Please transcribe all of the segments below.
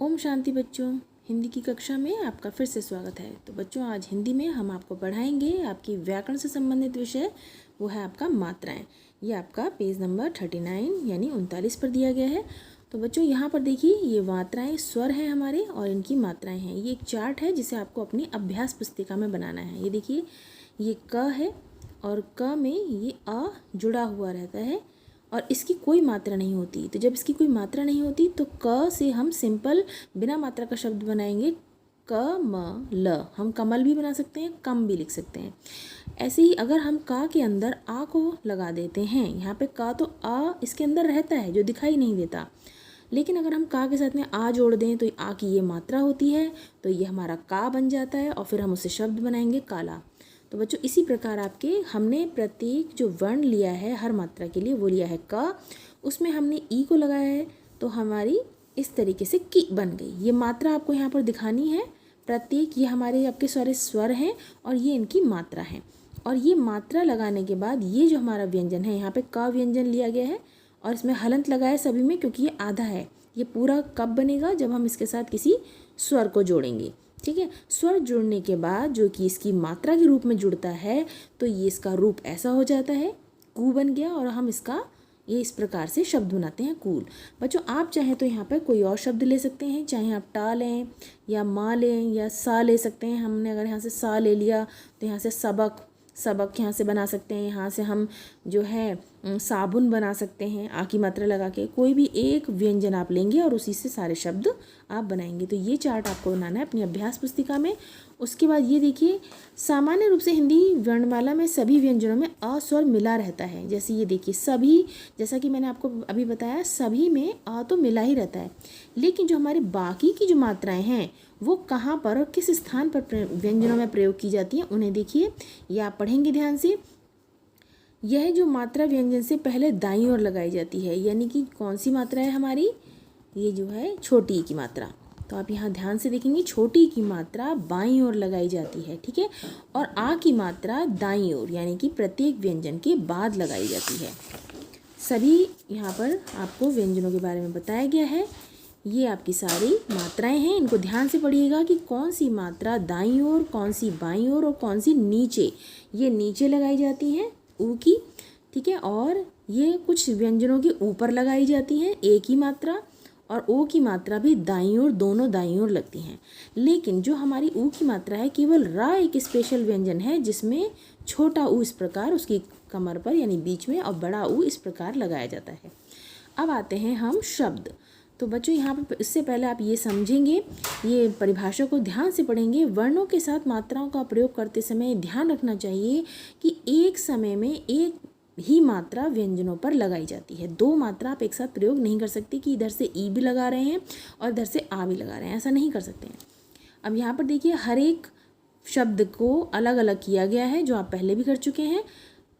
ओम शांति बच्चों, हिंदी की कक्षा में आपका फिर से स्वागत है। तो बच्चों, आज हिंदी में हम आपको पढ़ाएंगे आपकी व्याकरण से संबंधित विषय, वो है आपका मात्राएं। ये आपका पेज नंबर 39 यानी 39 पर दिया गया है। तो बच्चों यहाँ पर देखिए, ये मात्राएं स्वर हैं हमारे और इनकी मात्राएं हैं। ये एक चार्ट है जिसे आपको अपनी अभ्यास पुस्तिका में बनाना है। ये देखिए, ये क है और क में ये अ जुड़ा हुआ रहता है और इसकी कोई मात्रा नहीं होती। तो जब इसकी कोई मात्रा नहीं होती तो क से हम सिंपल बिना मात्रा का शब्द बनाएंगे क म ल। हम कमल भी बना सकते हैं, कम भी लिख सकते हैं। ऐसे ही अगर हम का के अंदर आ को लगा देते हैं, यहाँ पे का तो आ इसके अंदर रहता है जो दिखाई नहीं देता, लेकिन अगर हम का के साथ में आ जोड़ दें तो आ की ये मात्रा होती है, तो ये हमारा का बन जाता है और फिर हम उसे शब्द बनाएंगे काला। तो बच्चों, इसी प्रकार आपके हमने प्रत्येक जो वर्ण लिया है हर मात्रा के लिए वो लिया है क, उसमें हमने ई को लगाया है तो हमारी इस तरीके से की बन गई। ये मात्रा आपको यहाँ पर दिखानी है। प्रत्येक ये हमारे आपके सारे स्वर हैं और ये इनकी मात्रा है। और ये मात्रा लगाने के बाद ये जो हमारा व्यंजन है, यहाँ पे क व्यंजन लिया गया है और इसमें हलंत लगाया सभी में, क्योंकि ये आधा है। ये पूरा कब बनेगा? जब हम इसके साथ किसी स्वर को जोड़ेंगे। ठीक है, स्वर जुड़ने के बाद जो कि इसकी मात्रा के रूप में जुड़ता है तो ये इसका रूप ऐसा हो जाता है, कू बन गया। और हम इसका ये इस प्रकार से शब्द बनाते हैं कूल। बच्चों, आप चाहें तो यहाँ पर कोई और शब्द ले सकते हैं, चाहे आप टा लें या माँ लें या सा ले सकते हैं। हमने अगर यहाँ से सा ले लिया तो यहाँ से सबक, सबक यहाँ से बना सकते हैं। यहाँ से हम जो है साबुन बना सकते हैं, आ की मात्रा लगा के। कोई भी एक व्यंजन आप लेंगे और उसी से सारे शब्द आप बनाएंगे। तो ये चार्ट आपको बनाना है अपनी अभ्यास पुस्तिका में। उसके बाद ये देखिए, सामान्य रूप से हिंदी वर्णमाला में सभी व्यंजनों में अ स्वर मिला रहता है। जैसे ये देखिए, सभी, जैसा कि मैंने आपको अभी बताया, सभी में अ तो मिला ही रहता है। लेकिन जो हमारे बाकी की जो मात्राएं हैं वो कहाँ पर और किस स्थान पर व्यंजनों में प्रयोग की जाती हैं, उन्हें देखिए। ये आप पढ़ेंगे ध्यान से। यह जो मात्रा व्यंजन से पहले दाईं ओर लगाई जाती है, यानी कि कौन सी मात्रा है हमारी? ये जो है छोटी ई की मात्रा। तो आप यहाँ ध्यान से देखेंगे, छोटी ई की मात्रा बाईं ओर लगाई जाती है। ठीक है, और आ की मात्रा दाईं ओर, यानी कि प्रत्येक व्यंजन के बाद लगाई जाती है। सभी यहाँ पर आपको व्यंजनों के बारे में बताया गया है। ये आपकी सारी मात्राएं हैं, इनको ध्यान से पढ़िएगा कि कौन सी मात्रा दाईं ओर, कौन सी बाईं ओर और कौन सी नीचे। ये नीचे लगाई जाती हैं ऊ की, ठीक है, और ये कुछ व्यंजनों के ऊपर लगाई जाती हैं ए की मात्रा, और ओ की मात्रा भी दाईं ओर, दोनों दाईं ओर लगती हैं। लेकिन जो हमारी ऊ की मात्रा है, केवल रा एक स्पेशल व्यंजन है जिसमें छोटा ऊ इस प्रकार उसकी कमर पर यानी बीच में और बड़ा ऊ इस प्रकार लगाया जाता है। अब आते हैं हम शब्द। तो बच्चों, यहाँ पर इससे पहले आप ये समझेंगे, ये परिभाषा को ध्यान से पढ़ेंगे। वर्णों के साथ मात्राओं का प्रयोग करते समय ध्यान रखना चाहिए कि एक समय में एक ही मात्रा व्यंजनों पर लगाई जाती है। दो मात्रा आप एक साथ प्रयोग नहीं कर सकते कि इधर से ई भी लगा रहे हैं और इधर से आ भी लगा रहे हैं, ऐसा नहीं कर सकते हैं। अब यहाँ पर देखिए, हर एक शब्द को अलग अलग किया गया है, जो आप पहले भी कर चुके हैं।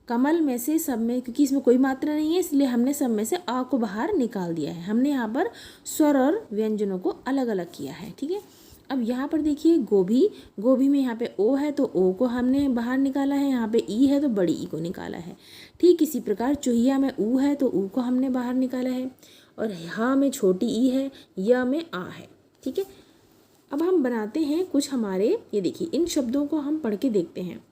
कमल में से सब में, क्योंकि इसमें कोई मात्रा नहीं है इसलिए हमने सब में से आ को बाहर निकाल दिया है। हमने यहाँ पर स्वर और व्यंजनों को अलग अलग किया है। ठीक है, अब यहाँ पर देखिए, गोभी, गोभी में यहाँ पे ओ है तो ओ को हमने बाहर निकाला है, यहाँ पे ई है तो बड़ी ई को निकाला है। ठीक इसी प्रकार चूहिया में ऊ है तो ऊ को हमने बाहर निकाला है, और हा में छोटी ई है, य में आ है। ठीक है, अब हम बनाते हैं कुछ हमारे, ये देखिए, इन शब्दों को हम पढ़ के देखते हैं।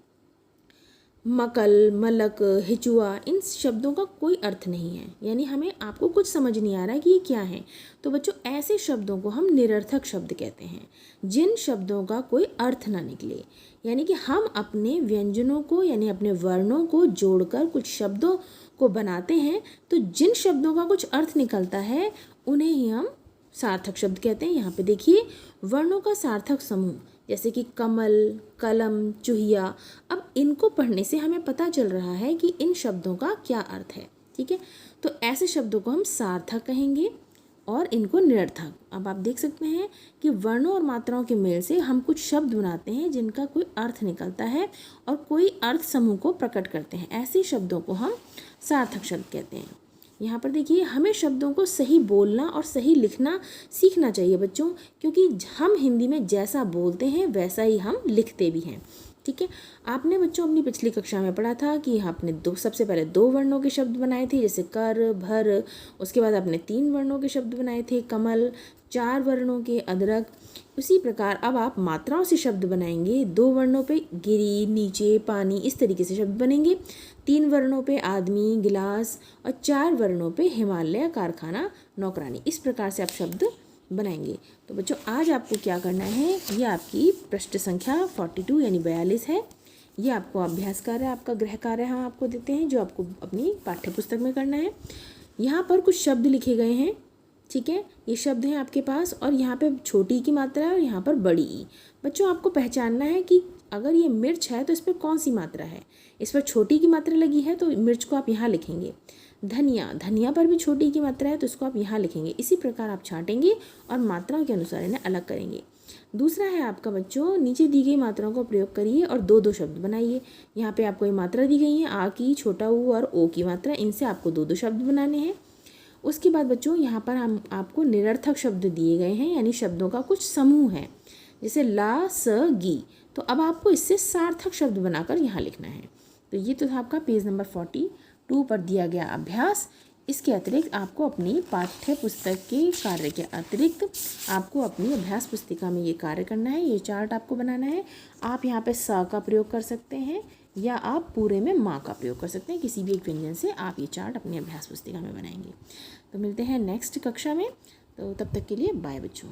मकल, मलक, हिचुआ, इन शब्दों का कोई अर्थ नहीं है, यानी हमें आपको कुछ समझ नहीं आ रहा है कि ये क्या है। तो बच्चों, ऐसे शब्दों को हम निरर्थक शब्द कहते हैं, जिन शब्दों का कोई अर्थ ना निकले। यानी कि हम अपने व्यंजनों को यानी अपने वर्णों को जोड़कर कुछ शब्दों को बनाते हैं, तो जिन शब्दों का कुछ अर्थ निकलता है उन्हें ही हम सार्थक शब्द कहते हैं। यहाँ पे देखिए, वर्णों का सार्थक समूह, जैसे कि कमल, कलम, चूहिया। अब इनको पढ़ने से हमें पता चल रहा है कि इन शब्दों का क्या अर्थ है। ठीक है, तो ऐसे शब्दों को हम सार्थक कहेंगे और इनको निरर्थक। अब आप देख सकते हैं कि वर्णों और मात्राओं के मेल से हम कुछ शब्द बनाते हैं जिनका कोई अर्थ निकलता है और कोई अर्थ समूह को प्रकट करते हैं। ऐसे शब्दों को हम सार्थक शब्द कहते हैं। यहाँ पर देखिए, हमें शब्दों को सही बोलना और सही लिखना सीखना चाहिए बच्चों, क्योंकि हम हिंदी में जैसा बोलते हैं वैसा ही हम लिखते भी हैं। ठीक ठीक है। आपने बच्चों अपनी पिछली कक्षा में पढ़ा था कि आपने सबसे पहले 2 वर्णों के शब्द बनाए थे, जैसे कर, भर। उसके बाद आपने 3 वर्णों के शब्द बनाए थे, कमल। 4 वर्णों के, अदरक। उसी प्रकार अब आप मात्राओं से शब्द बनाएंगे। 2 वर्णों पे गिरी, नीचे, पानी, इस तरीके से शब्द बनेंगे। 3 वर्णों पे आदमी, गिलास, और 4 वर्णों पे हिमालय, कारखाना, नौकरानी। इस प्रकार से आप शब्द बनाएंगे। तो बच्चों आज आपको क्या करना है, ये आपकी पृष्ठ संख्या 42 यानी 42 है। ये आपको अभ्यास कार्य, आपका गृह कार्य हम आपको देते हैं, जो आपको अपनी पाठ्य पुस्तक में करना है। यहाँ पर कुछ शब्द लिखे गए हैं, ठीक है। ये शब्द हैं आपके पास, और यहाँ पे छोटी की मात्रा है और यहाँ पर बड़ी ई। बच्चों आपको पहचानना है कि अगर ये मिर्च है तो इस पर कौन सी मात्रा है। इस पर छोटी की मात्रा लगी है तो मिर्च को आप यहाँ लिखेंगे। धनिया, धनिया पर भी छोटी की मात्रा है तो इसको आप यहाँ लिखेंगे। इसी प्रकार आप छांटेंगे और मात्राओं के अनुसार इन्हें अलग करेंगे। दूसरा है आपका बच्चों, नीचे दी गई मात्राओं का प्रयोग करिए और 2-2 शब्द बनाइए। यहाँ पे आपको ये मात्रा दी गई है, आ की, छोटा ऊ और ओ की मात्रा, इनसे आपको 2-2 शब्द बनाने हैं। उसके बाद बच्चों यहाँ पर हम आपको निरर्थक शब्द दिए गए हैं, यानी शब्दों का कुछ समूह है, जैसे ला, स, गी। तो अब आपको इससे सार्थक शब्द बनाकर यहाँ लिखना है। तो ये तो था आपका पेज नंबर 42 पर दिया गया अभ्यास। इसके अतिरिक्त आपको अपनी पाठ्य पुस्तक के कार्य के अतिरिक्त आपको अपनी अभ्यास पुस्तिका में ये कार्य करना है। ये चार्ट आपको बनाना है। आप यहाँ पे स का प्रयोग कर सकते हैं या आप पूरे में माँ का प्रयोग कर सकते हैं। किसी भी एक व्यंजन से आप ये चार्ट अपनी अभ्यास पुस्तिका में बनाएंगे। तो मिलते हैं नेक्स्ट कक्षा में। तो तब तक के लिए बाय बच्चों।